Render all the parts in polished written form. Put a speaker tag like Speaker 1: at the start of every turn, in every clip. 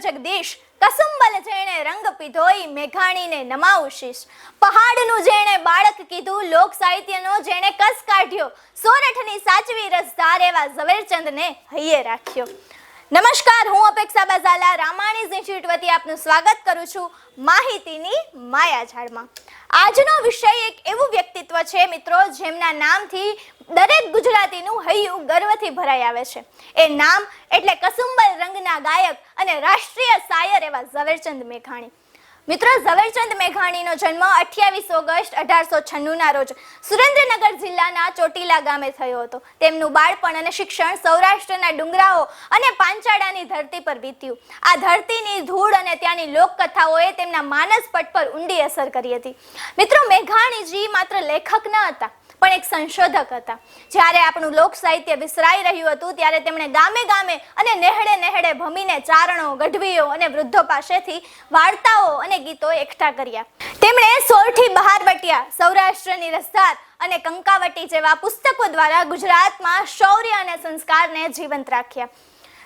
Speaker 1: જગદીશ, કસુંબલ જેણે રંગ પીધોય મેઘાણીને નમાવું શીશ. પહાડનું જેણે બાળક કીધું, લોક સાહિત્યનો જેણે કસ કાઢ્યો, સોરઠની સાચવી રસધાર એવા ઝવેરચંદને હૈયે રાખ્યો. નમસ્કાર, હું અપેક્ષા બાઝાલા રામાણીઝ ઇન્સ્ટિટ્યૂટ વતી આપનું સ્વાગત કરું છું માહિતીની માયાજાળમાં. આજનો વિષય એક એવું વ્યક્તિત્વ છે મિત્રો, જેમના નામથી દરેક ગુજરાતીનું હૈયું ગર્વથી ભરાઈ આવે છે. એ નામ એટલે કસુંબલ રંગના ગાયક અને રાષ્ટ્રીય શાયર એવા ઝવેરચંદ મેઘાણી. મિત્રો, ઝવેરચંદ મેઘાણીનો જન્મ 28 ઓગસ્ટ 1896ના રોજ સુરેન્દ્રનગર જિલ્લાના ચોટીલા ગામે થયો હતો. તેમનું બાળપણ અને શિક્ષણ સૌરાષ્ટ્રના ડુંગરાઓ અને પાંચાળાની ધરતી પર વીત્યું. આ ધરતીની ધૂળ અને ત્યાંની લોકકથાઓએ તેમના માનસપટ પર ઊંડી અસર કરી હતી. મિત્રો, મેઘાણીજી માત્ર લેખક ન હતા પણ એક સંશોધક હતા. જ્યારે આપણું લોક સાહિત્ય વિસરાઈ રહ્યું હતું ત્યારે તેમણે ગામે ગામે અને નેહડે નેહડે ભમીને ચારણો, ગઢવીઓ અને વૃદ્ધો પાસેથી વાર્તાઓ અને ગીતો એકઠા કર્યા. તેમણે સોરઠી બહારવટિયા, સૌરાષ્ટ્રની રસધાર અને કંકાવટી જેવા પુસ્તકો દ્વારા ગુજરાતમાં શૌર્ય અને સંસ્કારને જીવંત રાખ્યા.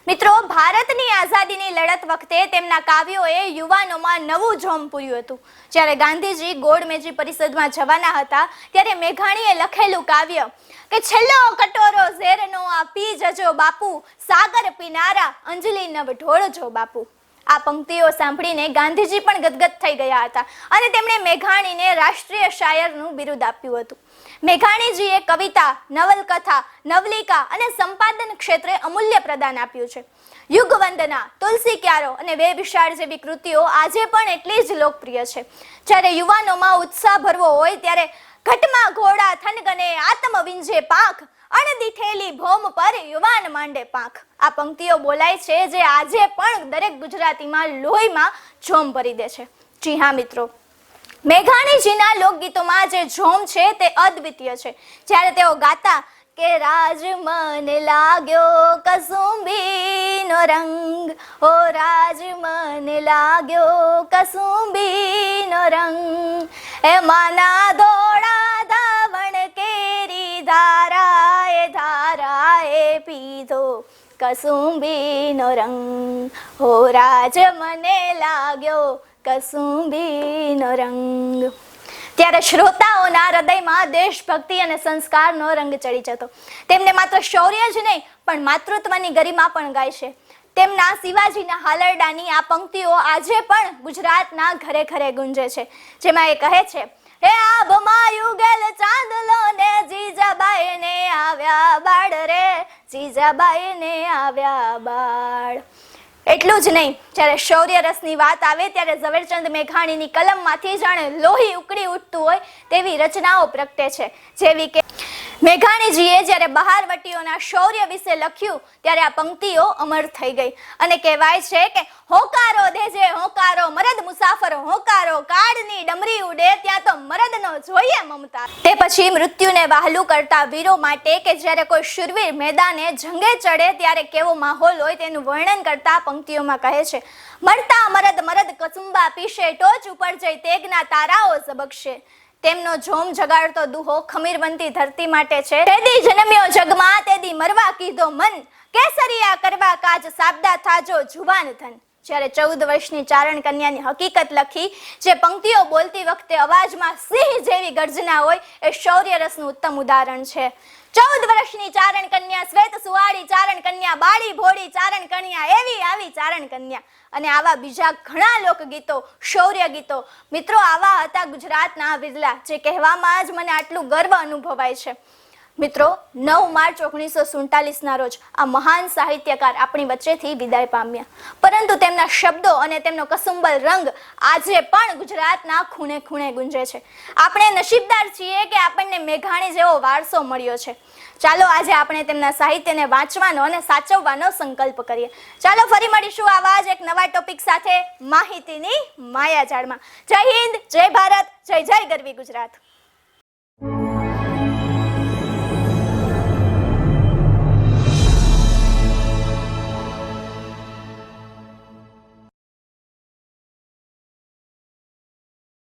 Speaker 1: મિત્રો, ભારતની આઝાદીની લડત વખતે તેમના કાવ્યોએ યુવાનોમાં નવું જોમ પૂર્યું હતું. જ્યારે ગાંધીજી ગોળમેજી પરિષદમાં જવાના હતા ત્યારે મેઘાણીએ લખેલું કાવ્ય કે છેલ્લો કટોરો ઝેરનો આ પી જજો બાપુ, સાગર પીનારા અંજલિ નવ ઢોળજો બાપુ. આ પંક્તિઓ સાંભળીને ગાંધીજી પણ ગદગદ થઈ ગયા હતા અને તેમણે મેઘાણીને રાષ્ટ્રીય શાયરનું બિરુદ આપ્યું હતું. મેઘાણીજીએ કવિતા, નવલકથા, નવલિકા અને સંપાદન ક્ષેત્રે અમૂલ્ય પ્રદાન આપ્યું છે. યુગવંદના, તુલસી ક્યારો અને વે વિશાળ જેવી કૃતિઓ આજે પણ એટલી જ લોકપ્રિય છે. જ્યારે યુવાનોમાં ઉત્સાહ ભરવો હોય ત્યારે ઘટમાં ઘોડા થનગને આત્મ વિંજે પાંખ, અણદીઠેલી ભોમ પર યુવાન માંડે પાંખ. આ પંક્તિઓ બોલાય છે જે આજે પણ દરેક ગુજરાતીમાં લોહીમાં જોમ ભરી દે છે. જી હા મિત્રો, મેઘાણીજીના લોકગીતોમાં જે જોમ છે તે અદ્વિતીય છે. જ્યારે તેઓ ગાતા કે રાજ મને લાગ્યો કસુંબીનો રંગ, ઓ રાજ મને લાગ્યો કસુંબીનો રંગ, એ માના દોડા ધાવણ કેરી ધારાએ પીધો કસુંબીનો રંગ, ઓ રાજ મને લાગ્યો કસુંબીનો રંગ. ત્યારે શ્રોતાઓના હૃદયમાં દેશભક્તિ અને સંસ્કારનો રંગ ચડી જતો. તેમને માત્ર શૌર્ય જ નહીં પણ માતૃત્વની ગરિમા પણ ગાય છે. તેમના શિવાજીના હાલરડાની આ પંક્તિઓ આજે પણ ગુજરાતના ઘરે ઘરે ગુંજે છે, જેમાં એ કહે છે, હે આભમાં યુગેલ ચાંદલો ને જીજાબાઈ ને આવ્યા બાળ રે, જીજાબાઈ ને આવ્યા બાળ. એટલું જ નહીં, જ્યારે શૌર્ય રસની વાત આવે ત્યારે ઝવેરચંદ મેઘાણીની કલમમાંથી જાણે લોહી ઉકળી ઉઠતું હોય તેવી રચનાઓ પ્રગટે છે. જેવી કે મેઘાણીજીએ જ્યારે બહારવટીઓના શૌર્ય વિશે લખ્યું ત્યારે આ પંક્તિઓ અમર થઈ ગઈ અને કહેવાય છે કે હોકારો દેજે હોકારો મરદ મુસાફર હોકારો, કાળની ડમરી ઉડે ત્યાં તો મરદનો જોઈએ મમતા. તે પછી મૃત્યુને વહાલું કરતા વીરો માટે કે જ્યારે કોઈ શૂરવીર મેદાને જંગે ચડે ત્યારે કેવો માહોલ હોય તેનું વર્ણન કરતા પંક્તિઓમાં કહે છે, મરતા મરદ મરદ કસુંબા પીશે, ટોચ ઉપર જઈ તેગના તારાઓ ઝબકશે. તેમનો જોમ જગાડતો દુહો ખમીરવંતી ધરતી માટે છે. તેદી જન્મ્યો જગમાં તેદી મરવા કીધો મન, કેસરિયા કરવા કાજ સાબદા થાજો જુવાન ધન. જ્યારે 14 વર્ષની ચારણ કન્યાની હકીકત લખી, જે પંક્તિઓ બોલતી વખતે અવાજમાં સિંહ જેવી ગર્જના હોય એ શૌર્ય રસનું ઉત્તમ ઉદાહરણ છે. 14 વર્ષની ચારણ કન્યા, શ્વેત સુવાળી ચારણ કન્યા, બાળી ભોળી ચારણ કન્યા, એવી આવી ચારણ કન્યા અને આવા બીજા ઘણા લોકગીતો, શૌર્ય ગીતો. મિત્રો, આવા હતા ગુજરાતના વિરલા, જે કહેવામાં જ મને આટલું ગર્વ અનુભવાય છે. મિત્રો, 9 માર્ચ 1947ના રોજ આ મહાન સાહિત્યકાર આપણી વચ્ચેથી વિદાય પામ્યા, પરંતુ તેમના શબ્દો અને તેમનો કસુંબલ રંગ આજે પણ ગુજરાતના ખૂણે ખૂણે ગુંજે છે. આપણે નસીબદાર છીએ કે આપણને મેઘાણી જેવો વારસો મળ્યો છે. ચાલો આજે આપણે તેમના સાહિત્યને વાંચવાનો અને સાચવવાનો સંકલ્પ કરીએ. ચાલો ફરી મળીશું આવા જ એક નવા ટોપિક સાથે માહિતીની માયાજાળમાં. જય હિન્દ, જય ભારત, જય જય ગરવી ગુજરાત.